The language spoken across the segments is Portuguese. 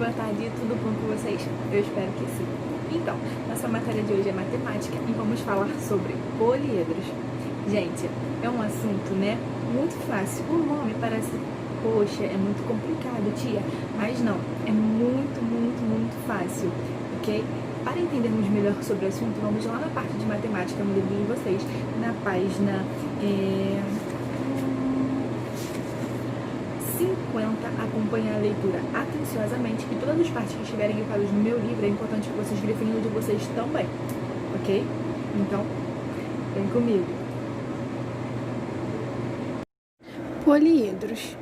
boa tarde, tudo bom com vocês? Eu espero que sim. Então, nossa matéria de hoje é matemática e vamos falar sobre poliedros. Gente, é um assunto, né, muito fácil. O nome parece, poxa, é muito complicado, tia, mas não, é muito fácil, ok? Para entendermos melhor sobre o assunto, vamos lá na parte de matemática no livro de vocês, na página 50, acompanhe a leitura atenciosamente e todas as partes que estiverem grifadas no meu livro, é importante que vocês grifem no de vocês também, ok? Então, vem comigo. Poliedros.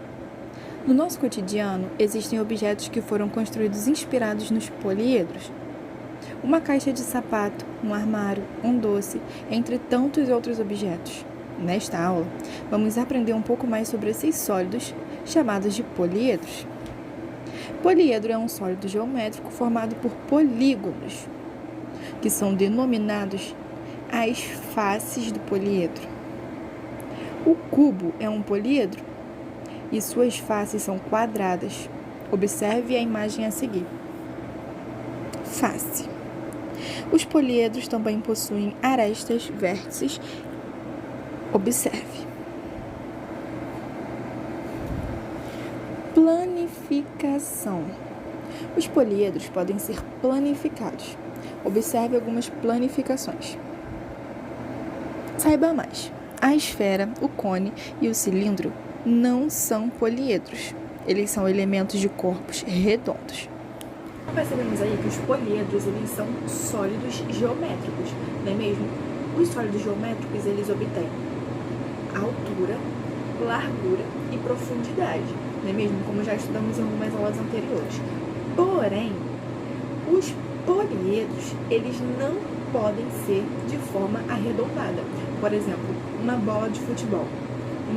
No nosso cotidiano, existem objetos que foram construídos inspirados nos poliedros. Uma caixa de sapato, um armário, um doce, entre tantos outros objetos. Nesta aula, vamos aprender um pouco mais sobre esses sólidos, chamados de poliedros. Poliedro é um sólido geométrico formado por polígonos, que são denominados as faces do poliedro. O cubo é um poliedro e suas faces são quadradas. Observe a imagem a seguir. Face. Os poliedros também possuem arestas, vértices. Observe. Planificação. Os poliedros podem ser planificados. Observe algumas planificações. Saiba mais. A esfera, o cone e o cilindro não são poliedros. Eles são elementos de corpos redondos. Percebemos aí que os poliedros, eles são sólidos geométricos, não é mesmo? Os sólidos geométricos, eles obtêm altura, largura e profundidade, não é mesmo? Como já estudamos em algumas aulas anteriores. Porém, os poliedros, eles não podem ser de forma arredondada. Por exemplo, uma bola de futebol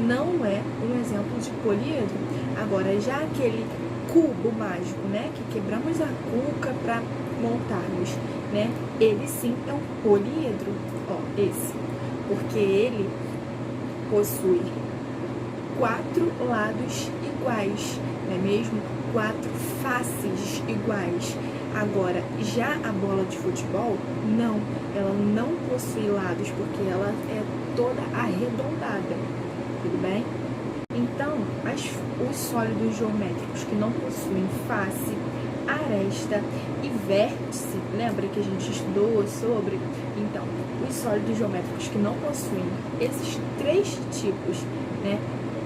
não é um exemplo de poliedro. Agora, já aquele cubo mágico, né, que quebramos a cuca para montarmos, né, ele sim é um poliedro, ó, esse, porque ele possui 4 lados iguais, não é mesmo? 4 faces iguais. Agora, já a bola de futebol, não, ela não possui lados, porque ela é toda arredondada, tudo bem? Então, os sólidos geométricos que não possuem face, aresta e vértice, lembra que a gente estudou sobre? Então, os sólidos geométricos que não possuem esses 3 tipos, né,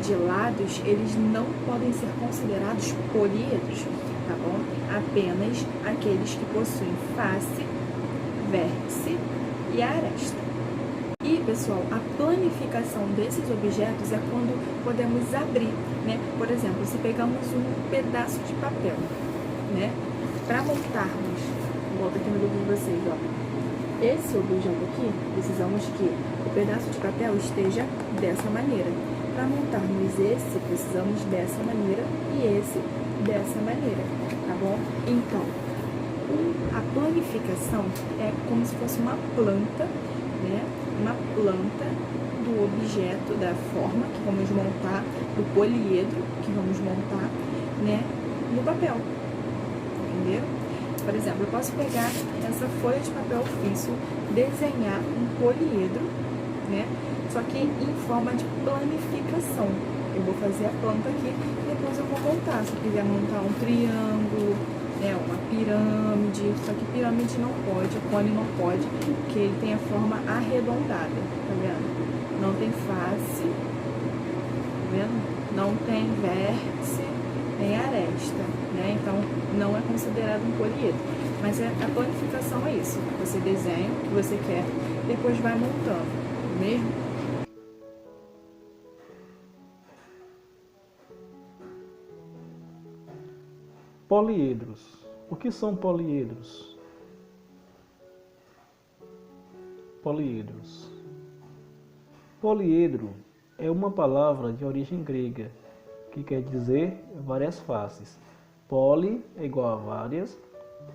de lados, eles não podem ser considerados poliedros, tá bom? Apenas aqueles que possuem face, vértice e aresta. E, pessoal, a planificação desses objetos é quando podemos abrir, né? Por exemplo, se pegamos um pedaço de papel, né? Para montarmos, volta aqui no livro de vocês, ó. Esse objeto aqui, precisamos que o pedaço de papel esteja dessa maneira. Para montarmos esse, precisamos dessa maneira e esse dessa maneira, tá bom? Então, a planificação é como se fosse uma planta, né? Uma planta do objeto, da forma que vamos montar, do poliedro que vamos montar, né, no papel, entendeu? Por exemplo, eu posso pegar essa folha de papel ofício, desenhar um poliedro, né, só que em forma de planificação. Eu vou fazer a planta aqui e depois eu vou montar. Se eu quiser montar um triângulo, né, uma pirâmide, só que pirâmide não pode, cone não pode, porque ele tem a forma arredondada, tá vendo? Não tem face, tá vendo? Não tem vértice, nem aresta, né? Então, não é considerado um poliedro. Mas a planificação é isso, você desenha o que você quer, depois vai montando, mesmo? Poliedros. O que são poliedros? Poliedros. Poliedro é uma palavra de origem grega que quer dizer várias faces. Poli é igual a várias,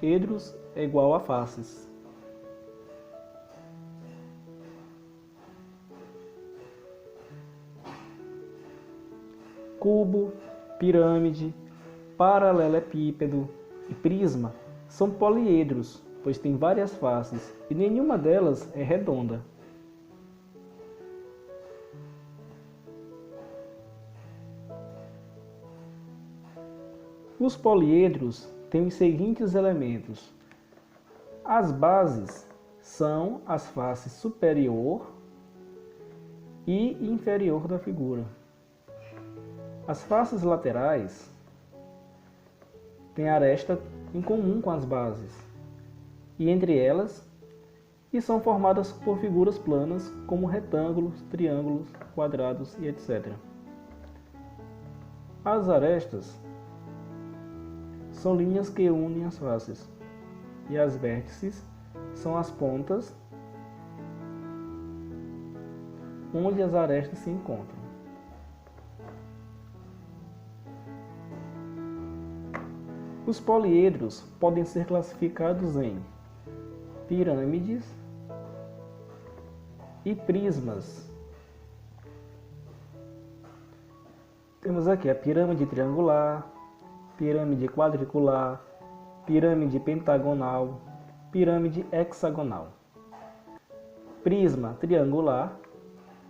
edros é igual a faces. Cubo, pirâmide, paralelepípedo, e prisma são poliedros, pois têm várias faces e nenhuma delas é redonda. Os poliedros têm os seguintes elementos. As bases são as faces superior e inferior da figura. As faces laterais têm aresta em comum com as bases, e entre elas, e são formadas por figuras planas como retângulos, triângulos, quadrados e etc. As arestas são linhas que unem as faces, e as vértices são as pontas onde as arestas se encontram. Os poliedros podem ser classificados em pirâmides e prismas. Temos aqui a pirâmide triangular, pirâmide quadricular, pirâmide pentagonal, pirâmide hexagonal. Prisma triangular,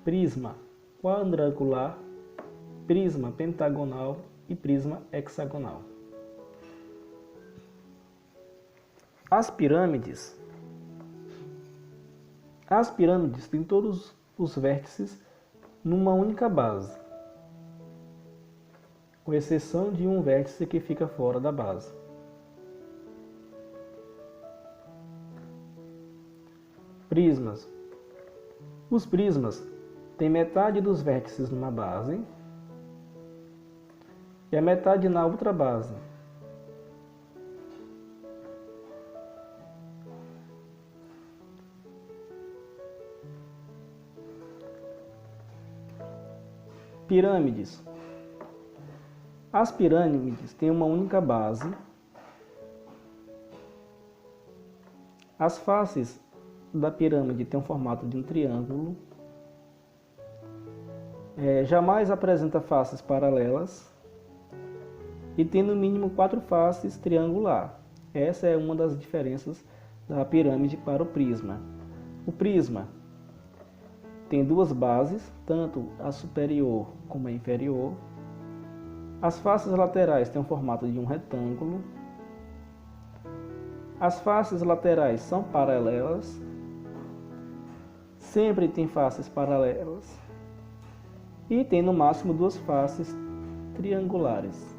prisma quadrangular, prisma pentagonal e prisma hexagonal. As pirâmides têm todos os vértices numa única base, com exceção de um vértice que fica fora da base. Prismas. Os prismas têm metade dos vértices numa base e a metade na outra base. Pirâmides. As pirâmides têm uma única base. As faces da pirâmide têm o formato de um triângulo. Jamais apresenta faces paralelas. E tem no mínimo 4 faces triangular. Essa é uma das diferenças da pirâmide para o prisma. O prisma tem 2 bases, tanto a superior como a inferior. As faces laterais têm o formato de um retângulo. As faces laterais são paralelas. Sempre tem faces paralelas. E tem no máximo 2 faces triangulares.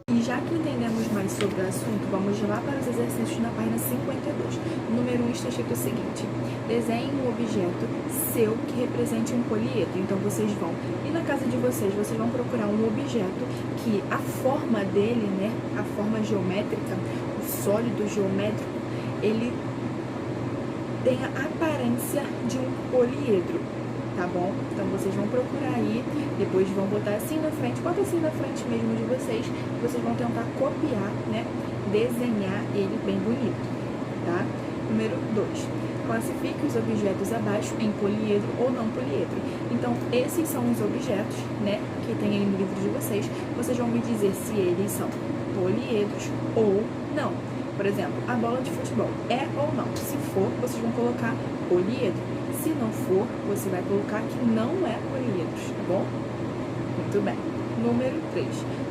E já que entendemos mais sobre o assunto, vamos lá para os exercícios na página 52. No número 1 está escrito o seguinte: desenhe um objeto seu que represente um poliedro. Então vocês vão, e na casa de vocês vão procurar um objeto que a forma dele, né, a forma geométrica, o sólido geométrico, ele tenha a aparência de um poliedro. Tá bom? Então vocês vão procurar aí, depois vão botar assim na frente, bota assim na frente mesmo de vocês vão tentar copiar, né? Desenhar ele bem bonito, tá? Número 2. Classifique os objetos abaixo em poliedro ou não poliedro. Então, esses são os objetos, né? Que tem aí no livro de vocês. Vocês vão me dizer se eles são poliedros ou não. Por exemplo, a bola de futebol é ou não? Se for, vocês vão colocar poliedro. Se não for, você vai colocar que não é poliedros, tá bom? Muito bem. Número 3.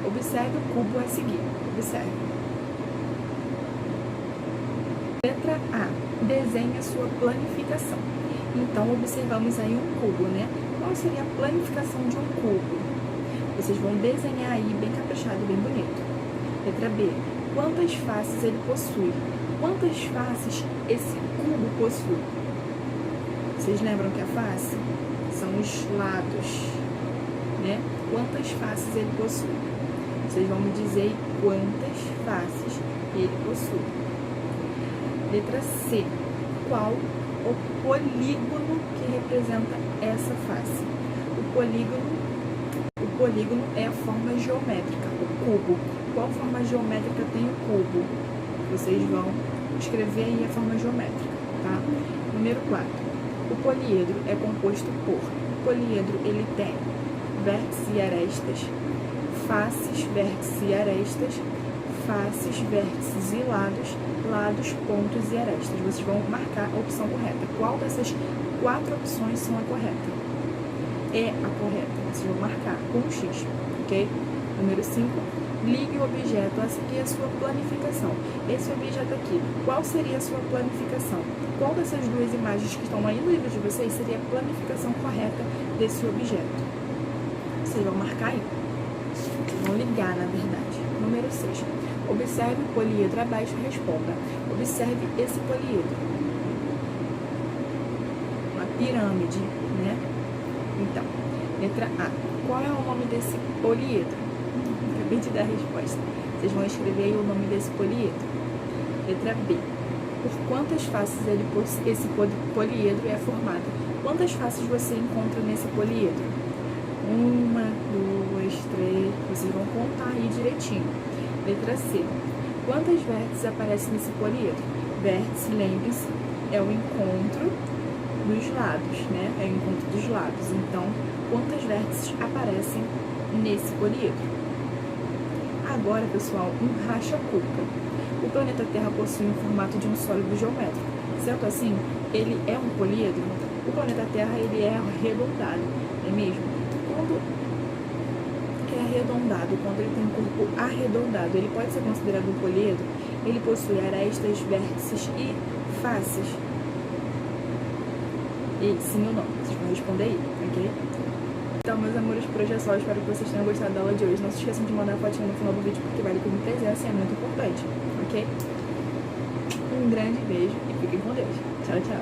Observe o cubo a seguir. Observe. Letra A. Desenhe a sua planificação. Então, observamos aí um cubo, né? Qual seria a planificação de um cubo? Vocês vão desenhar aí bem caprichado, bem bonito. Letra B. Quantas faces ele possui? Quantas faces esse cubo possui? Vocês lembram que a face são os lados, né? Quantas faces ele possui? Vocês vão me dizer quantas faces ele possui. Letra C. Qual o polígono que representa essa face? O polígono é a forma geométrica, o cubo. Qual forma geométrica tem o cubo? Vocês vão escrever aí a forma geométrica, tá? Número 4. O poliedro é composto por... O poliedro, ele tem vértices e arestas, faces, vértices e arestas, faces, vértices e lados, lados, pontos e arestas. Vocês vão marcar a opção correta. Qual dessas 4 opções são a correta? É a correta. Vocês vão marcar com um X, ok? Número 5. Ligue o objeto a seguir a sua planificação. Esse objeto aqui, qual seria a sua planificação? Qual dessas 2 imagens que estão aí no livro de vocês seria a planificação correta desse objeto? Vocês vão marcar aí. Vocês vão ligar, na verdade. Número 6. Observe o poliedro abaixo e responda. Observe esse poliedro. Uma pirâmide, né? Então, letra A. Qual é o nome desse poliedro? Acabei de dar a resposta. Vocês vão escrever aí o nome desse poliedro. Letra B. Por quantas faces esse poliedro é formado? Quantas faces você encontra nesse poliedro? 1, 2, 3. Vocês vão contar aí direitinho. Letra C. Quantas vértices aparecem nesse poliedro? Vértice, lembre-se, é o encontro dos lados, né? É o encontro dos lados. Então, quantas vértices aparecem nesse poliedro? Agora, pessoal, um racha-cuca. O planeta Terra possui um formato de um sólido geométrico. Sendo assim, ele é um poliedro? O planeta Terra, ele é arredondado, não é mesmo? Quando é arredondado, quando ele tem um corpo arredondado, ele pode ser considerado um poliedro? Ele possui arestas, vértices e faces? E sim ou não? Vocês vão responder aí, ok? Então, meus amores, por hoje é só. Espero que vocês tenham gostado da aula de hoje. Não se esqueçam de mandar a fotinha no final do vídeo, porque vale como presença e é muito importante, ok? Um grande beijo e fiquem com Deus. Tchau, tchau.